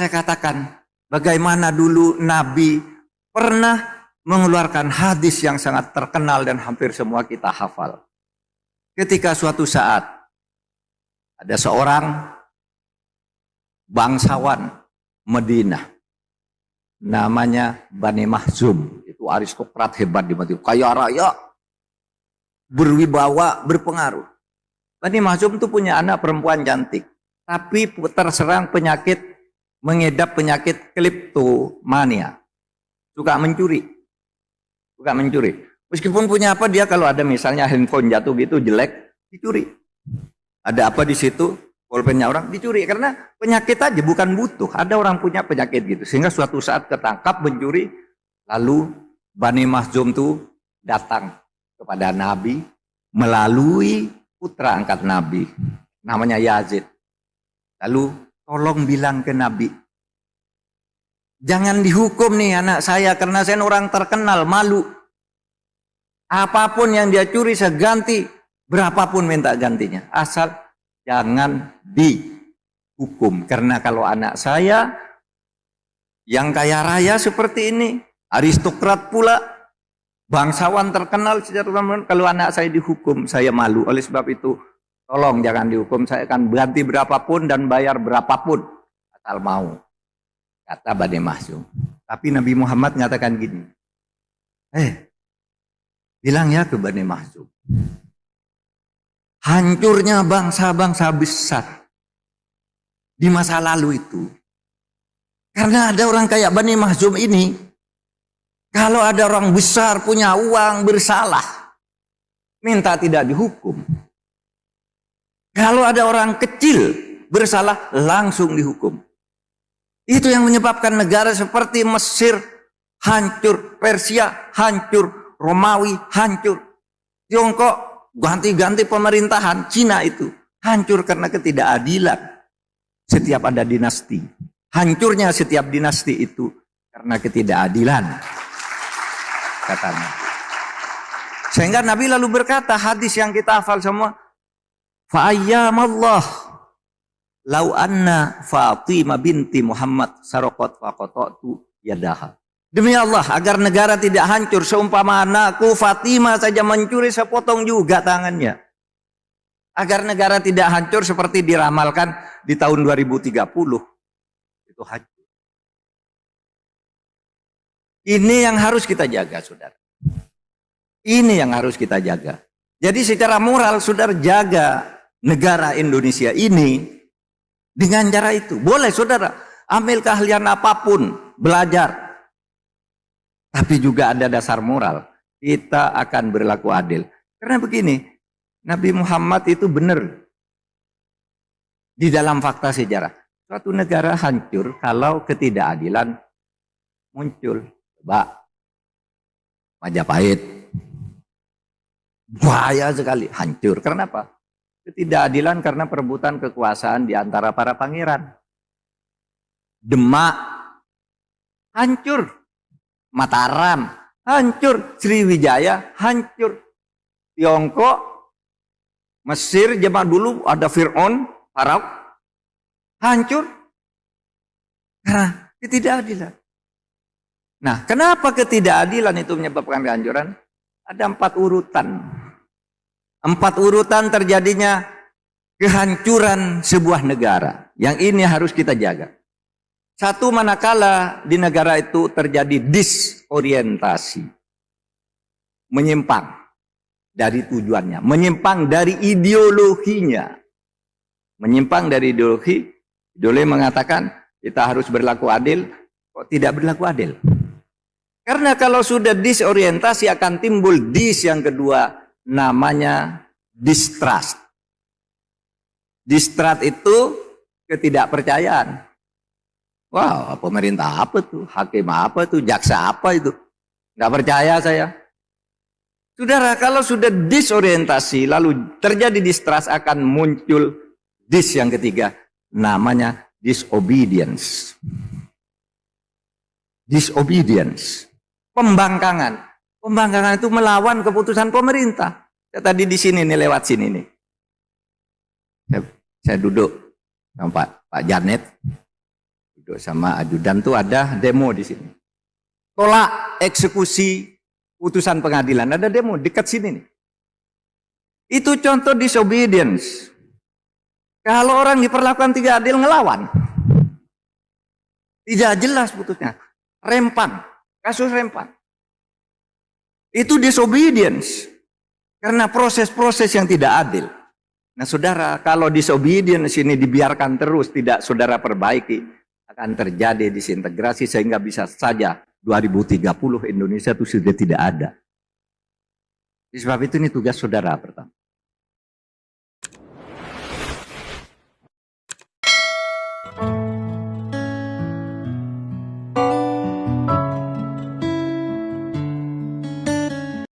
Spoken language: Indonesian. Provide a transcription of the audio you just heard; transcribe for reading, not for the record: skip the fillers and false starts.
saya katakan, bagaimana dulu Nabi pernah mengeluarkan hadis yang sangat terkenal dan hampir semua kita hafal. Ketika suatu saat ada seorang bangsawan Madinah, namanya Bani Mahzum, itu aristokrat hebat di Madinah, kaya raya, berwibawa, berpengaruh. Bani Mahzum itu punya anak perempuan cantik, tapi terserang penyakit, mengidap penyakit kleptomania, suka mencuri. Meskipun punya apa, dia kalau ada misalnya handphone jatuh gitu jelek, dicuri. Ada apa di situ, pulpennya orang dicuri, karena penyakit aja, bukan butuh. Ada orang punya penyakit gitu, sehingga suatu saat ketangkap mencuri, lalu Bani Mahzum tuh datang kepada Nabi melalui putra angkat Nabi, namanya Yazid. Lalu tolong bilang ke Nabi, jangan dihukum nih anak saya, karena saya orang terkenal, malu. Apapun yang dia curi saya ganti, berapapun minta gantinya, asal jangan dihukum. Karena kalau anak saya yang kaya raya seperti ini, aristokrat pula, bangsawan terkenal secara umum, kalau anak saya dihukum, saya malu. Oleh sebab itu, tolong jangan dihukum, saya akan ganti berapapun dan bayar berapapun, asal mau. Kata Bani Mahzum. Tapi Nabi Muhammad mengatakan gini, bilang ya ke Bani Mahzum, hancurnya bangsa-bangsa besar di masa lalu itu, karena ada orang kayak Bani Mahzum ini. Kalau ada orang besar punya uang bersalah, minta tidak dihukum. Kalau ada orang kecil bersalah, langsung dihukum. Itu yang menyebabkan negara seperti Mesir hancur, Persia hancur, Romawi hancur, Tiongkok ganti-ganti pemerintahan, Cina itu hancur karena ketidakadilan. Setiap ada dinasti, hancurnya setiap dinasti itu karena ketidakadilan, katanya. Sehingga Nabi lalu berkata, hadis yang kita hafal semua, fa ayyamallah lau anna Fatimah binti Muhammad saraqat faqata'tu yadaha. Demi Allah, agar negara tidak hancur, seumpama anakku Fatimah saja mencuri, saya potong juga tangannya. Agar negara tidak hancur seperti diramalkan di tahun 2030. Itu hancur. Ini yang harus kita jaga, saudara. Ini yang harus kita jaga. Jadi secara moral, saudara, jaga negara Indonesia ini dengan cara itu. Boleh saudara ambil keahlian apapun, belajar. Tapi juga ada dasar moral. Kita akan berlaku adil. Karena begini, Nabi Muhammad itu benar. Di dalam fakta sejarah, suatu negara hancur kalau ketidakadilan muncul. Coba Majapahit. Bahaya sekali, hancur. Karena apa? Ketidakadilan karena perebutan kekuasaan di antara para pangeran. Demak hancur, Mataram hancur, Sriwijaya hancur, Tiongkok, Mesir zaman dulu ada Fir'aun, Farao hancur karena ketidakadilan. Nah, kenapa ketidakadilan itu menyebabkan kehancuran? Ada 4 urutan. 4 urutan terjadinya kehancuran sebuah negara. Yang ini harus kita jaga. 1, manakala di negara itu terjadi disorientasi. Menyimpang dari tujuannya. Menyimpang dari ideologinya. Menyimpang dari ideologi. Ideologi mengatakan kita harus berlaku adil. Kok tidak berlaku adil? Karena kalau sudah disorientasi akan timbul yang kedua, namanya distrust. Distrust itu ketidakpercayaan. Wah, pemerintah apa tuh? Hakim apa tuh? Jaksa apa itu? Nggak percaya saya. Saudara, kalau sudah disorientasi lalu terjadi distrust, akan muncul yang ketiga, namanya disobedience. Disobedience. Pembangkangan. Pembangkangan itu melawan keputusan pemerintah. Saya tadi di sini nih, lewat sini nih. Saya duduk sama Pak Janet. duduk sama ajudan tuh ada demo di sini. Tolak eksekusi putusan pengadilan. Ada demo dekat sini nih. Itu contoh disobedience. Kalau orang diperlakukan tidak adil ngelawan. Tidak jelas putusnya. Rempang. Kasus rempang. Itu disobedience. Karena proses-proses yang tidak adil. Nah saudara, kalau disobedience ini dibiarkan terus, tidak saudara perbaiki, akan terjadi disintegrasi sehingga bisa saja 2030 Indonesia itu sudah tidak ada. Sebab itu ini tugas saudara.